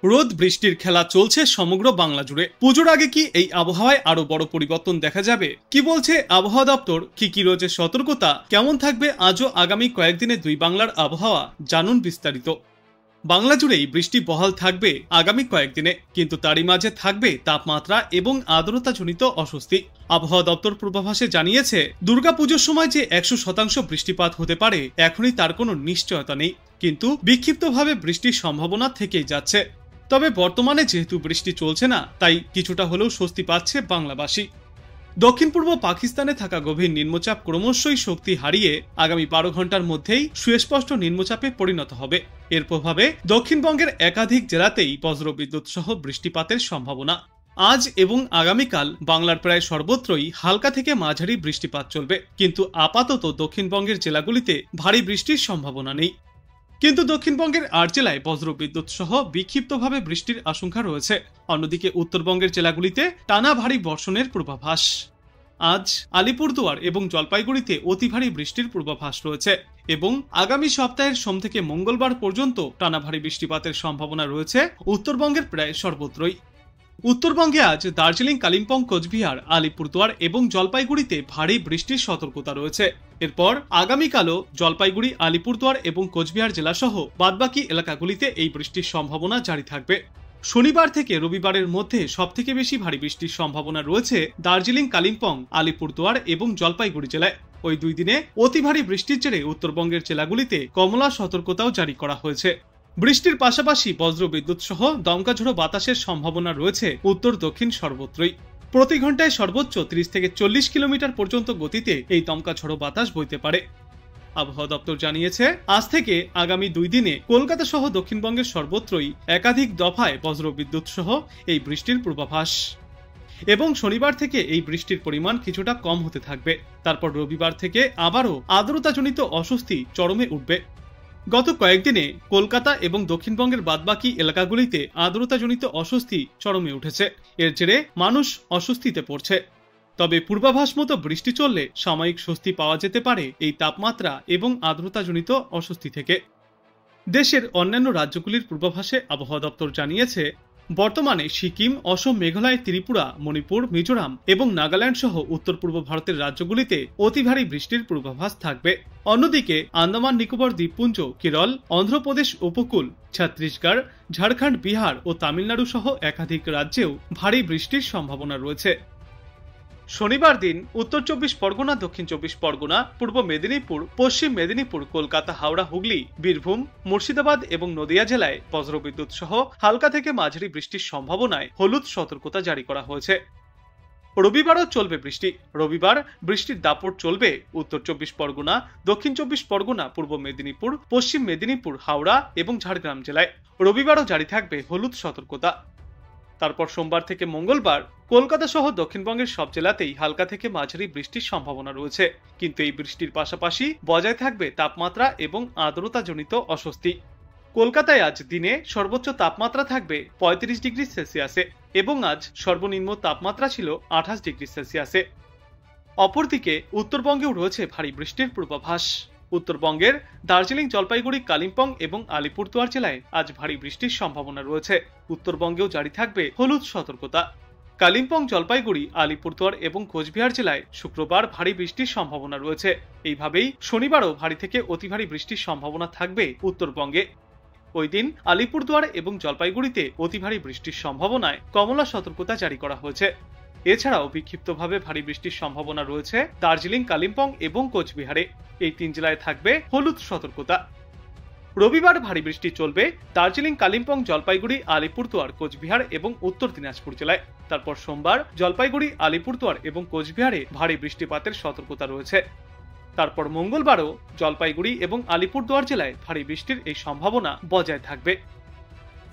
রোদ বৃষ্টির খেলা চলছে সমগ্র বাংলা জুড়ে। পুজোর আগে কি এই আবহাওয়ায় আরো বড় পরিবর্তন দেখা যাবে? কি বলছে আবহাওয়া দপ্তর? কি রয়েছে সতর্কতা? কেমন থাকবে আজও আগামী কয়েকদিনে দুই বাংলার আবহাওয়া? জানুন বিস্তারিত। বাংলা জুড়েই বৃষ্টি বহাল থাকবে আগামী কয়েকদিনে, কিন্তু তারই মাঝে থাকবে তাপমাত্রা এবং আর্দ্রতাজনিত অস্বস্তি। আবহাওয়া দপ্তর পূর্বাভাসে জানিয়েছে, দুর্গাপুজোর সময় যে 100% বৃষ্টিপাত হতে পারে এখনই তার কোনো নিশ্চয়তা নেই, কিন্তু বিক্ষিপ্তভাবে বৃষ্টির সম্ভাবনা থেকেই যাচ্ছে। তবে বর্তমানে যেহেতু বৃষ্টি চলছে না, তাই কিছুটা হলেও স্বস্তি পাচ্ছে বাংলাবাসী। দক্ষিণ পূর্ব পাকিস্তানে থাকা গভীর নিম্নচাপ ক্রমশই শক্তি হারিয়ে আগামী 12 ঘন্টার মধ্যেই সুস্পষ্ট নিম্নচাপে পরিণত হবে। এর প্রভাবে দক্ষিণবঙ্গের একাধিক জেলাতেই বজ্রবিদ্যুৎ সহ বৃষ্টিপাতের সম্ভাবনা। আজ এবং আগামীকাল বাংলার প্রায় সর্বত্রই হালকা থেকে মাঝারি বৃষ্টিপাত চলবে, কিন্তু আপাতত দক্ষিণবঙ্গের জেলাগুলিতে ভারী বৃষ্টির সম্ভাবনা নেই। কিন্তু দক্ষিণবঙ্গের 8 জেলায় বজ্রবিদ্যুৎ সহ বিক্ষিপ্তভাবে বৃষ্টির আশঙ্কা রয়েছে। অন্যদিকে উত্তরবঙ্গের জেলাগুলিতে টানা ভারী বর্ষণের পূর্বাভাস। আজ আলিপুরদুয়ার এবং জলপাইগুড়িতে অতি ভারী বৃষ্টির পূর্বাভাস রয়েছে এবং আগামী সপ্তাহের সোম থেকে মঙ্গলবার পর্যন্ত টানা ভারী বৃষ্টিপাতের সম্ভাবনা রয়েছে উত্তরবঙ্গের প্রায় সর্বত্রই। উত্তরবঙ্গে আজ দার্জিলিং, কালিম্পং, কোচবিহার, আলিপুরদুয়ার এবং জলপাইগুড়িতে ভারী বৃষ্টির সতর্কতা রয়েছে। এরপর আগামীকালও জলপাইগুড়ি, আলিপুরদুয়ার এবং কোচবিহার জেলাসহ বাদবাকি এলাকাগুলিতে এই বৃষ্টির সম্ভাবনা জারি থাকবে। শনিবার থেকে রবিবারের মধ্যে সবথেকে বেশি ভারী বৃষ্টির সম্ভাবনা রয়েছে দার্জিলিং, কালিম্পং, আলিপুরদুয়ার এবং জলপাইগুড়ি জেলায়। ওই দুই দিনে অতি ভারী বৃষ্টির জেরে উত্তরবঙ্গের জেলাগুলিতে কমলা সতর্কতাও জারি করা হয়েছে। বৃষ্টির পাশাপাশি বজ্রবিদ্যুৎ সহ দমকা ঝোড়ো বাতাসের সম্ভাবনা রয়েছে উত্তর দক্ষিণ সর্বত্রই। প্রতি ঘন্টায় সর্বোচ্চ 30 থেকে 40 কিলোমিটার পর্যন্ত গতিতে এই দমকা ঝোড়ো বাতাস বইতে পারে। আবহাওয়া দপ্তর জানিয়েছে, আজ থেকে আগামী 2 দিনে কলকাতা সহ দক্ষিণবঙ্গের সর্বত্রই একাধিক দফায় বজ্রবিদ্যুৎ সহ এই বৃষ্টির পূর্বাভাস এবং শনিবার থেকে এই বৃষ্টির পরিমাণ কিছুটা কম হতে থাকবে। তারপর রবিবার থেকে আবারও আর্দ্রতাজনিত অস্বস্তি চরমে উঠবে। গত কয়েকদিনে কলকাতা এবং দক্ষিণবঙ্গের বাদবাকি এলাকাগুলিতে আর্দ্রতাজনিত অস্বস্তি চরমে উঠেছে। এর জেরে মানুষ অস্বস্তিতে পড়ছে। তবে পূর্বাভাস মতো বৃষ্টি চললে সাময়িক স্বস্তি পাওয়া যেতে পারে এই তাপমাত্রা এবং আর্দ্রতাজনিত অস্বস্তি থেকে। দেশের অন্যান্য রাজ্যগুলির পূর্বাভাসে আবহাওয়া দপ্তর জানিয়েছে, বর্তমানে সিকিম, অসম, মেঘালয়, ত্রিপুরা, মণিপুর, মিজোরাম এবং নাগাল্যান্ড সহ উত্তর পূর্ব ভারতের রাজ্যগুলিতে অতি ভারী বৃষ্টির পূর্বাভাস থাকবে। অন্যদিকে আন্দামান নিকোবর দ্বীপপুঞ্জ, কেরল, অন্ধ্রপ্রদেশ উপকূল, ছত্তিশগড়, ঝাড়খণ্ড, বিহার ও তামিলনাড়ু সহ একাধিক রাজ্যেও ভারী বৃষ্টির সম্ভাবনা রয়েছে। শনিবার দিন উত্তর 24 পরগনা, দক্ষিণ 24 পরগনা, পূর্ব মেদিনীপুর, পশ্চিম মেদিনীপুর, কলকাতা, হাওড়া, হুগলি, বীরভূম, মুর্শিদাবাদ এবং নদিয়া জেলায় বজ্রবিদ্যুৎ সহ হালকা থেকে মাঝারি বৃষ্টির সম্ভাবনায় হলুদ সতর্কতা জারি করা হয়েছে। রবিবারও চলবে বৃষ্টি। রবিবার বৃষ্টির দাপট চলবে উত্তর 24 পরগনা, দক্ষিণ 24 পরগনা, পূর্ব মেদিনীপুর, পশ্চিম মেদিনীপুর, হাওড়া এবং ঝাড়গ্রাম জেলায়। রবিবারও জারি থাকবে হলুদ সতর্কতা। তারপর সোমবার থেকে মঙ্গলবার কলকাতা সহ দক্ষিণবঙ্গের সব জেলাতেই হালকা থেকে মাঝারি বৃষ্টির সম্ভাবনা রয়েছে, কিন্তু এই বৃষ্টির পাশাপাশি বজায় থাকবে তাপমাত্রা এবং আর্দ্রতাজনিত অস্বস্তি। কলকাতায় আজ দিনে সর্বোচ্চ তাপমাত্রা থাকবে 35 ডিগ্রি সেলসিয়াসে এবং আজ সর্বনিম্ন তাপমাত্রা ছিল 28 ডিগ্রি সেলসিয়াসে। অপরদিকে উত্তরবঙ্গেও রয়েছে ভারী বৃষ্টির পূর্বাভাস। উত্তরবঙ্গের দার্জিলিং, জলপাইগুড়ি, কালিম্পং এবং আলিপুরদুয়ার জেলায় আজ ভারী বৃষ্টির সম্ভাবনা রয়েছে। উত্তরবঙ্গেও জারি থাকবে হলুদ সতর্কতা। কালিম্পং, জলপাইগুড়ি, আলিপুরদুয়ার এবং কোচবিহার জেলায় শুক্রবার ভারী বৃষ্টির সম্ভাবনা রয়েছে। এইভাবেই শনিবারও ভারী থেকে অতি ভারী বৃষ্টির সম্ভাবনা থাকবে উত্তরবঙ্গে। ওই দিন আলিপুরদুয়ার এবং জলপাইগুড়িতে অতি ভারী বৃষ্টির সম্ভাবনায় কমলা সতর্কতা জারি করা হয়েছে। এছাড়াও বিক্ষিপ্তভাবে ভারী বৃষ্টির সম্ভাবনা রয়েছে দার্জিলিং, কালিম্পং এবং কোচবিহারে। এই 3 জেলায় থাকবে হলুদ সতর্কতা। রবিবার ভারী বৃষ্টি চলবে দার্জিলিং, কালিম্পং, জলপাইগুড়ি, আলিপুরদুয়ার, কোচবিহার এবং উত্তর দিনাজপুর জেলায়। তারপর সোমবার জলপাইগুড়ি, আলিপুরদুয়ার এবং কোচবিহারে ভারী বৃষ্টিপাতের সতর্কতা রয়েছে। তারপর মঙ্গলবারও জলপাইগুড়ি এবং আলিপুরদুয়ার জেলায় ভারী বৃষ্টির এই সম্ভাবনা বজায় থাকবে।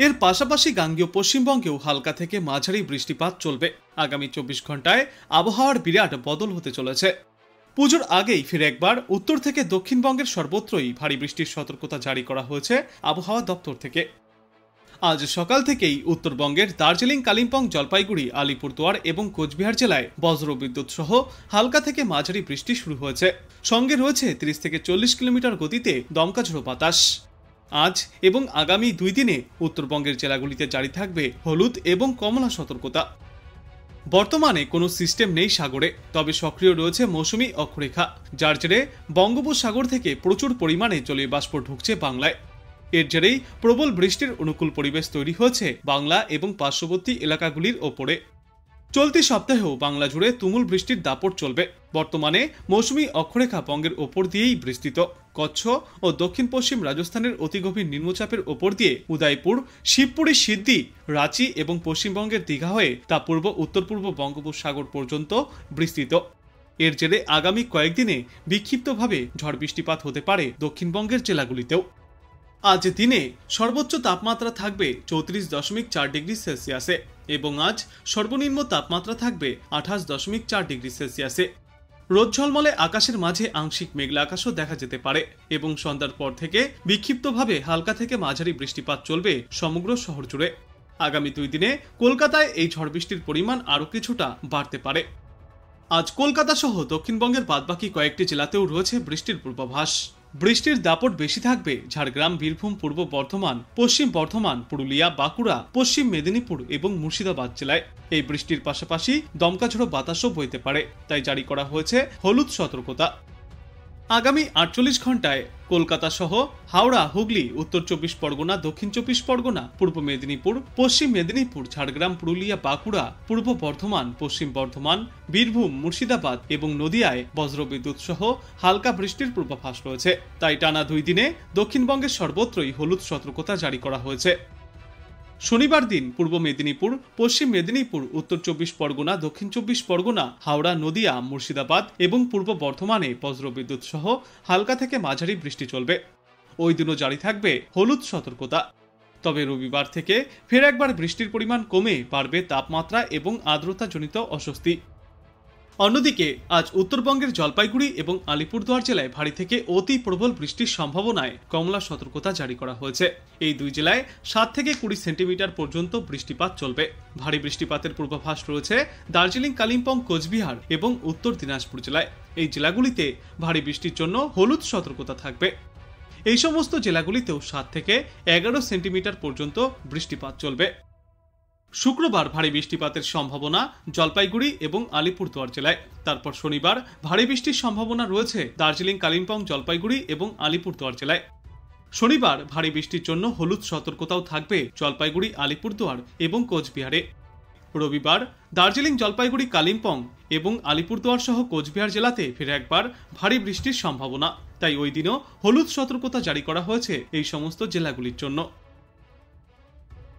এর পাশাপাশি গাঙ্গেয় পশ্চিমবঙ্গেও হালকা থেকে মাঝারি বৃষ্টিপাত চলবে। আগামী 24 ঘন্টায় আবহাওয়ার বিরাট বদল হতে চলেছে। পুজোর আগেই ফিরে একবার উত্তর থেকে দক্ষিণবঙ্গের সর্বত্রই ভারী বৃষ্টির সতর্কতা জারি করা হয়েছে আবহাওয়া দপ্তর থেকে। আজ সকাল থেকেই উত্তরবঙ্গের দার্জিলিং, কালিম্পং, জলপাইগুড়ি, আলিপুরদুয়ার এবং কোচবিহার জেলায় বজ্রবিদ্যুৎ সহ হালকা থেকে মাঝারি বৃষ্টি শুরু হয়েছে। সঙ্গে রয়েছে 30 থেকে 40 কিলোমিটার গতিতে দমকা ঝোড়ো বাতাস। আজ এবং আগামী 2 দিনে উত্তরবঙ্গের জেলাগুলিতে জারি থাকবে হলুদ এবং কমলা সতর্কতা। বর্তমানে কোনো সিস্টেম নেই সাগরে, তবে সক্রিয় রয়েছে মৌসুমী অক্ষরেখা, যার জেরে বঙ্গোপসাগর থেকে প্রচুর পরিমাণে জলীয় বাষ্প ঢুকছে বাংলায়। এর জেরেই প্রবল বৃষ্টির অনুকূল পরিবেশ তৈরি হয়েছে বাংলা এবং পার্শ্ববর্তী এলাকাগুলির ওপরে। চলতি সপ্তাহেও বাংলা জুড়ে তুমুল বৃষ্টির দাপট চলবে। বর্তমানে মৌসুমী অক্ষরেখা বঙ্গের ওপর দিয়েই বিস্তৃত। কচ্ছ ও দক্ষিণ পশ্চিম রাজস্থানের অতিগভীর নিম্নচাপের ওপর দিয়ে উদয়পুর, শিবপুরী, সিদ্ধি, রাঁচি এবং পশ্চিমবঙ্গের দীঘা হয়ে তা পূর্ব উত্তর পূর্ব বঙ্গোপসাগর পর্যন্ত বিস্তৃত। এর জেরে আগামী কয়েকদিনে বিক্ষিপ্তভাবে ঝড় বৃষ্টিপাত হতে পারে দক্ষিণবঙ্গের জেলাগুলিতেও। আজ দিনে সর্বোচ্চ তাপমাত্রা থাকবে 34.4 ডিগ্রি সেলসিয়াসে এবং আজ সর্বনিম্ন তাপমাত্রা থাকবে 28.4 ডিগ্রি সেলসিয়াসে। রোদ ঝলমলে আকাশের মাঝে আংশিক মেঘলা আকাশও দেখা যেতে পারে এবং সন্ধ্যার পর থেকে বিক্ষিপ্তভাবে হালকা থেকে মাঝারি বৃষ্টিপাত চলবে সমগ্র শহর জুড়ে। আগামী 2 দিনে কলকাতায় এই ঝড় বৃষ্টির পরিমাণ আরও কিছুটা বাড়তে পারে। আজ কলকাতা সহ দক্ষিণবঙ্গের বাদবাকি কয়েকটি জেলাতেও রয়েছে বৃষ্টির পূর্বাভাস। বৃষ্টির দাপট বেশি থাকবে ঝাড়গ্রাম, বীরভূম, পূর্ব বর্ধমান, পশ্চিম বর্ধমান, পুরুলিয়া, বাঁকুড়া, পশ্চিম মেদিনীপুর এবং মুর্শিদাবাদ জেলায়। এই বৃষ্টির পাশাপাশি দমকা ঝোড়ো বাতাসও বইতে পারে, তাই জারি করা হয়েছে হলুদ সতর্কতা। আগামী 48 ঘন্টায় কলকাতা সহ হাওড়া, হুগলি, উত্তর 24 পরগনা, দক্ষিণ 24 পরগনা, পূর্ব মেদিনীপুর, পশ্চিম মেদিনীপুর, ঝাড়গ্রাম, পুরুলিয়া, বাঁকুড়া, পূর্ব বর্ধমান, পশ্চিম বর্ধমান, বীরভূম, মুর্শিদাবাদ এবং নদিয়ায় বজ্রবিদ্যুৎ সহ হালকা বৃষ্টির পূর্বাভাস রয়েছে। তাই টানা 2 দিনে দক্ষিণবঙ্গের সর্বত্রই হলুদ সতর্কতা জারি করা হয়েছে। শনিবার দিন পূর্ব মেদিনীপুর, পশ্চিম মেদিনীপুর, উত্তর 24 পরগনা, দক্ষিণ 24 পরগনা, হাওড়া, নদিয়া, মুর্শিদাবাদ এবং পূর্ব বর্ধমানে বজ্রবিদ্যুৎ সহ হালকা থেকে মাঝারি বৃষ্টি চলবে। ওই দিনও জারি থাকবে হলুদ সতর্কতা। তবে রবিবার থেকে ফের একবার বৃষ্টির পরিমাণ কমে বাড়বে তাপমাত্রা এবং আর্দ্রতাজনিত অস্বস্তি। অন্যদিকে আজ উত্তরবঙ্গের জলপাইগুড়ি এবং আলিপুরদুয়ার জেলায় ভারী থেকে অতি প্রবল বৃষ্টির সম্ভাবনায় কমলা সতর্কতা জারি করা হয়েছে। এই 2 জেলায় 7 থেকে 20 সেন্টিমিটার পর্যন্ত বৃষ্টিপাত চলবে। ভারী বৃষ্টিপাতের পূর্বাভাস রয়েছে দার্জিলিং, কালিম্পং, কোচবিহার এবং উত্তর দিনাজপুর জেলায়। এই জেলাগুলিতে ভারী বৃষ্টির জন্য হলুদ সতর্কতা থাকবে। এই সমস্ত জেলাগুলিতেও 7 থেকে 11 সেন্টিমিটার পর্যন্ত বৃষ্টিপাত চলবে। শুক্রবার ভারী বৃষ্টিপাতের সম্ভাবনা জলপাইগুড়ি এবং আলিপুরদুয়ার জেলায়। তারপর শনিবার ভারী বৃষ্টির সম্ভাবনা রয়েছে দার্জিলিং, কালিম্পং, জলপাইগুড়ি এবং আলিপুরদুয়ার জেলায়। শনিবার ভারী বৃষ্টির জন্য হলুদ সতর্কতাও থাকবে জলপাইগুড়ি, আলিপুরদুয়ার এবং কোচবিহারে। রবিবার দার্জিলিং, জলপাইগুড়ি, কালিম্পং এবং আলিপুরদুয়ার সহ কোচবিহার জেলাতে ফিরে একবার ভারী বৃষ্টির সম্ভাবনা, তাই ওই দিনও হলুদ সতর্কতা জারি করা হয়েছে এই সমস্ত জেলাগুলির জন্য।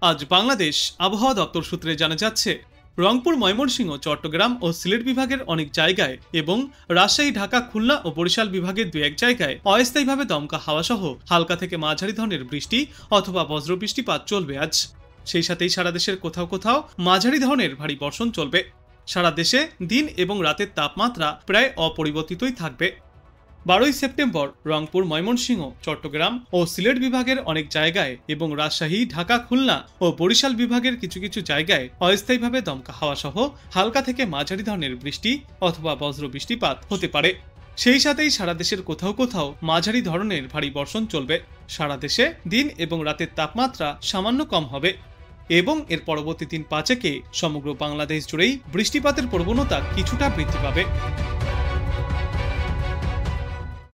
আজ বাংলাদেশ আবহাওয়া দপ্তর সূত্রে জানা যাচ্ছে, রংপুর, ময়মনসিংহ, চট্টগ্রাম ও সিলেট বিভাগের অনেক জায়গায় এবং রাজশাহী, ঢাকা, খুলনা ও বরিশাল বিভাগের 2-1 জায়গায় অস্থায়ীভাবে দমকা হাওয়া সহ হালকা থেকে মাঝারি ধরনের বৃষ্টি অথবা বজ্রবৃষ্টিপাত চলবে আজ। সেই সাথেই সারা দেশের কোথাও কোথাও মাঝারি ধরনের ভারী বর্ষণ চলবে। সারা দেশে দিন এবং রাতের তাপমাত্রা প্রায় অপরিবর্তিতই থাকবে। 12 সেপ্টেম্বর রংপুর, ময়মনসিংহ, চট্টগ্রাম ও সিলেট বিভাগের অনেক জায়গায় এবং রাজশাহী, ঢাকা, খুলনা ও বরিশাল বিভাগের কিছু কিছু জায়গায় অস্থায়ীভাবে দমকা হাওয়া সহ হালকা থেকে মাঝারি ধরনের বৃষ্টি অথবা বজ্র বৃষ্টিপাত হতে পারে। সেই সাথেই সারা দেশের কোথাও কোথাও মাঝারি ধরনের ভারী বর্ষণ চলবে। সারা দেশে দিন এবং রাতের তাপমাত্রা সামান্য কম হবে এবং এর পরবর্তী 3-5 সমগ্র বাংলাদেশ জুড়েই বৃষ্টিপাতের প্রবণতা কিছুটা বৃদ্ধি পাবে।